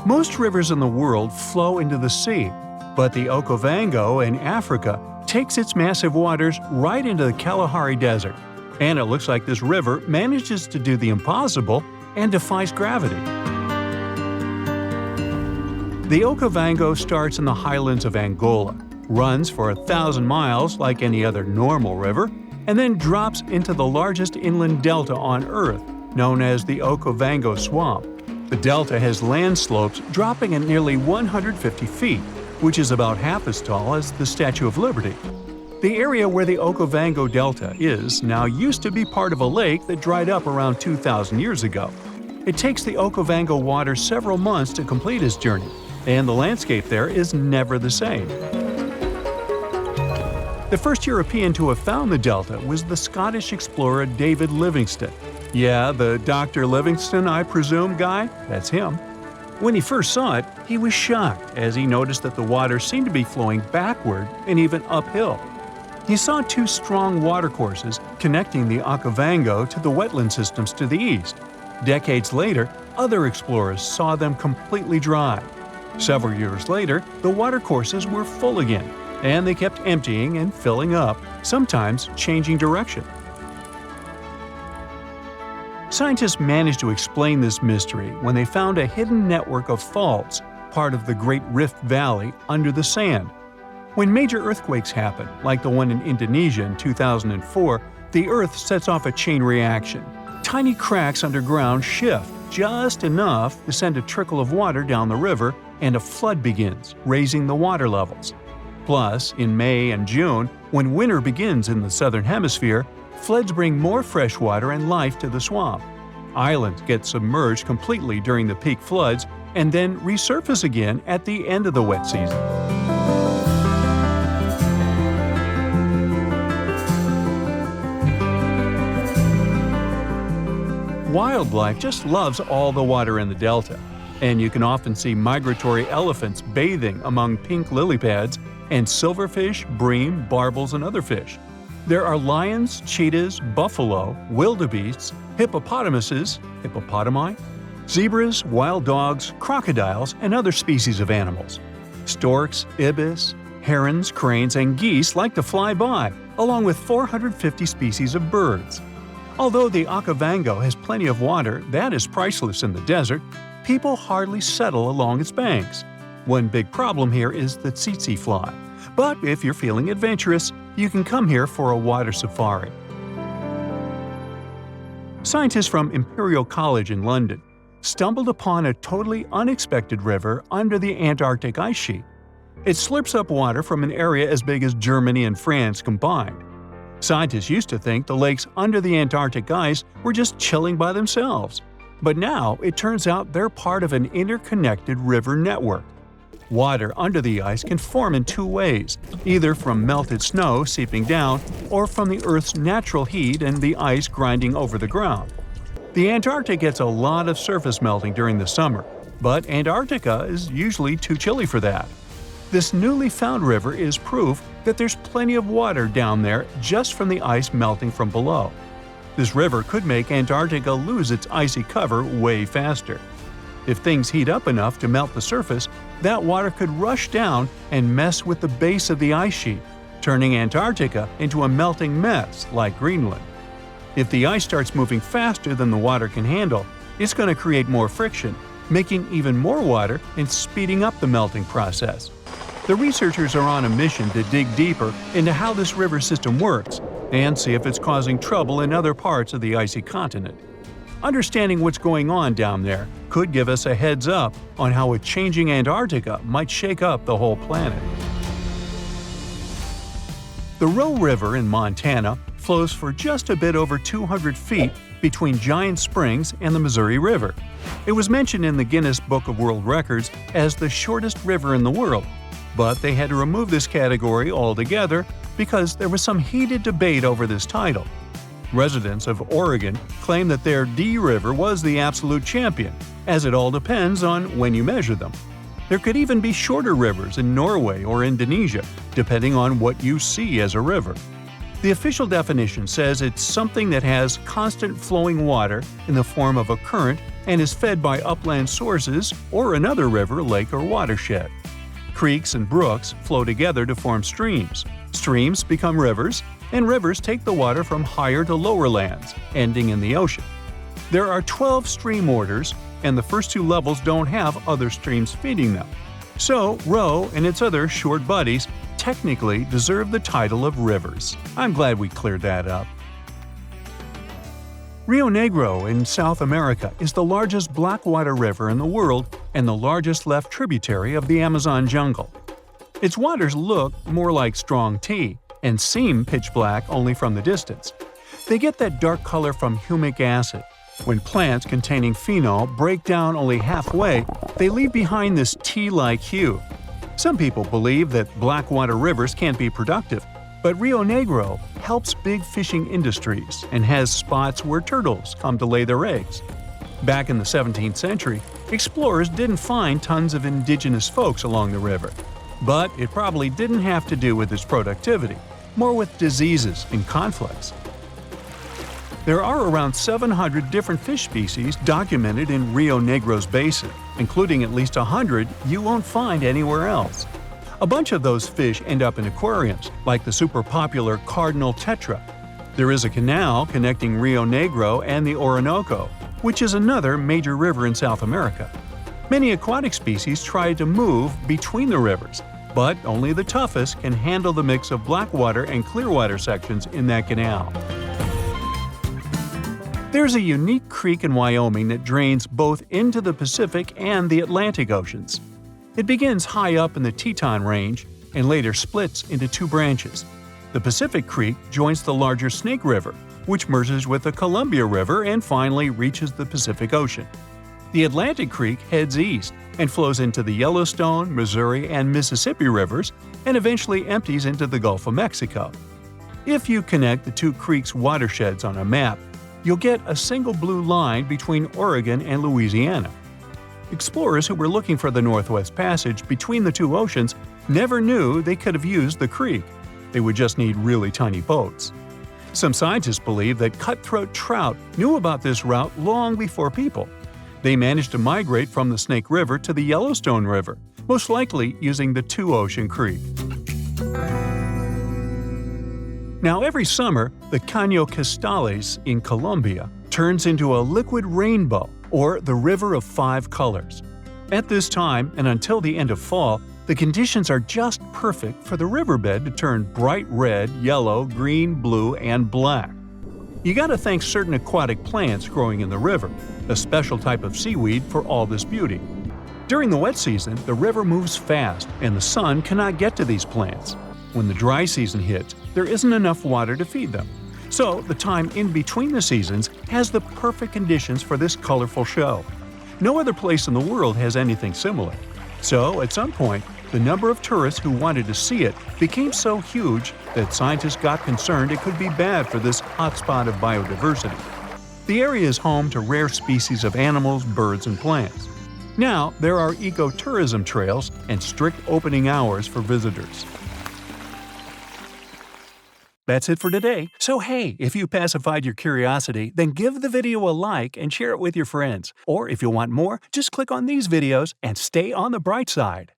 Most rivers in the world flow into the sea, but the Okavango in Africa takes its massive waters right into the Kalahari Desert. And it looks like this river manages to do the impossible and defies gravity. The Okavango starts in the highlands of Angola, runs for 1,000 miles like any other normal river, and then drops into the largest inland delta on Earth, known as the Okavango Swamp. The delta has land slopes dropping at nearly 150 feet, which is about half as tall as the Statue of Liberty. The area where the Okavango Delta is now used to be part of a lake that dried up around 2,000 years ago. It takes the Okavango water several months to complete its journey, and the landscape there is never the same. The first European to have found the delta was the Scottish explorer David Livingstone. Yeah, the Dr. Livingstone, I presume, guy? That's him. When he first saw it, he was shocked as he noticed that the water seemed to be flowing backward and even uphill. He saw two strong watercourses connecting the Okavango to the wetland systems to the east. Decades later, other explorers saw them completely dry. Several years later, the watercourses were full again, and they kept emptying and filling up, sometimes changing direction. Scientists managed to explain this mystery when they found a hidden network of faults, part of the Great Rift Valley, under the sand. When major earthquakes happen, like the one in Indonesia in 2004, the Earth sets off a chain reaction. Tiny cracks underground shift just enough to send a trickle of water down the river, and a flood begins, raising the water levels. Plus, in May and June, when winter begins in the southern hemisphere, floods bring more fresh water and life to the swamp. Islands get submerged completely during the peak floods and then resurface again at the end of the wet season. Wildlife just loves all the water in the delta, and you can often see migratory elephants bathing among pink lily pads and silverfish, bream, barbels, and other fish. There are lions, cheetahs, buffalo, wildebeests, hippopotamuses, hippopotami, zebras, wild dogs, crocodiles, and other species of animals. Storks, ibis, herons, cranes, and geese like to fly by, along with 450 species of birds. Although the Okavango has plenty of water that is priceless in the desert, people hardly settle along its banks. One big problem here is the tsetse fly. But if you're feeling adventurous, you can come here for a water safari. Scientists from Imperial College in London stumbled upon a totally unexpected river under the Antarctic ice sheet. It slurps up water from an area as big as Germany and France combined. Scientists used to think the lakes under the Antarctic ice were just chilling by themselves. But now it turns out they're part of an interconnected river network. Water under the ice can form in two ways, either from melted snow seeping down or from the Earth's natural heat and the ice grinding over the ground. The Antarctic gets a lot of surface melting during the summer, but Antarctica is usually too chilly for that. This newly found river is proof that there's plenty of water down there just from the ice melting from below. This river could make Antarctica lose its icy cover way faster. If things heat up enough to melt the surface, that water could rush down and mess with the base of the ice sheet, turning Antarctica into a melting mess like Greenland. If the ice starts moving faster than the water can handle, it's going to create more friction, making even more water and speeding up the melting process. The researchers are on a mission to dig deeper into how this river system works and see if it's causing trouble in other parts of the icy continent. Understanding what's going on down there could give us a heads up on how a changing Antarctica might shake up the whole planet. The Rio River in Montana flows for just a bit over 200 feet between Giant Springs and the Missouri River. It was mentioned in the Guinness Book of World Records as the shortest river in the world, but they had to remove this category altogether because there was some heated debate over this title. Residents of Oregon claim that their D River was the absolute champion, as it all depends on when you measure them. There could even be shorter rivers in Norway or Indonesia, depending on what you see as a river. The official definition says it's something that has constant flowing water in the form of a current and is fed by upland sources or another river, lake, or watershed. Creeks and brooks flow together to form streams. Streams become rivers, and rivers take the water from higher to lower lands, ending in the ocean. There are 12 stream orders, and the first two levels don't have other streams feeding them. So, Rio and its other short buddies technically deserve the title of rivers. I'm glad we cleared that up. Rio Negro in South America is the largest blackwater river in the world and the largest left tributary of the Amazon jungle. Its waters look more like strong tea and seem pitch black only from the distance. They get that dark color from humic acid. When plants containing phenol break down only halfway, they leave behind this tea-like hue. Some people believe that blackwater rivers can't be productive, but Rio Negro helps big fishing industries and has spots where turtles come to lay their eggs. Back in the 17th century, explorers didn't find tons of indigenous folks along the river. But it probably didn't have to do with its productivity, more with diseases and conflicts. There are around 700 different fish species documented in Rio Negro's basin, including at least 100 you won't find anywhere else. A bunch of those fish end up in aquariums, like the super popular cardinal tetra. There is a canal connecting Rio Negro and the Orinoco, which is another major river in South America. Many aquatic species try to move between the rivers, but only the toughest can handle the mix of blackwater and clearwater sections in that canal. There's a unique creek in Wyoming that drains both into the Pacific and the Atlantic Oceans. It begins high up in the Teton Range and later splits into two branches. The Pacific Creek joins the larger Snake River, which merges with the Columbia River and finally reaches the Pacific Ocean. The Atlantic Creek heads east and flows into the Yellowstone, Missouri, and Mississippi rivers and eventually empties into the Gulf of Mexico. If you connect the two creeks' watersheds on a map, you'll get a single blue line between Oregon and Louisiana. Explorers who were looking for the Northwest Passage between the two oceans never knew they could have used the creek. They would just need really tiny boats. Some scientists believe that cutthroat trout knew about this route long before people. They managed to migrate from the Snake River to the Yellowstone River, most likely using the two-ocean creek. Now, every summer, the Caño Cristales in Colombia turns into a liquid rainbow, or the River of Five Colors. At this time, and until the end of fall, the conditions are just perfect for the riverbed to turn bright red, yellow, green, blue, and black. You gotta thank certain aquatic plants growing in the river, a special type of seaweed for all this beauty. During the wet season, the river moves fast and the sun cannot get to these plants. When the dry season hits, there isn't enough water to feed them. So the time in between the seasons has the perfect conditions for this colorful show. No other place in the world has anything similar. So, at some point, the number of tourists who wanted to see it became so huge that scientists got concerned it could be bad for this hotspot of biodiversity. The area is home to rare species of animals, birds, and plants. Now, there are ecotourism trails and strict opening hours for visitors. That's it for today. So hey, if you pacified your curiosity, then give the video a like and share it with your friends. Or if you want more, just click on these videos and stay on the bright side.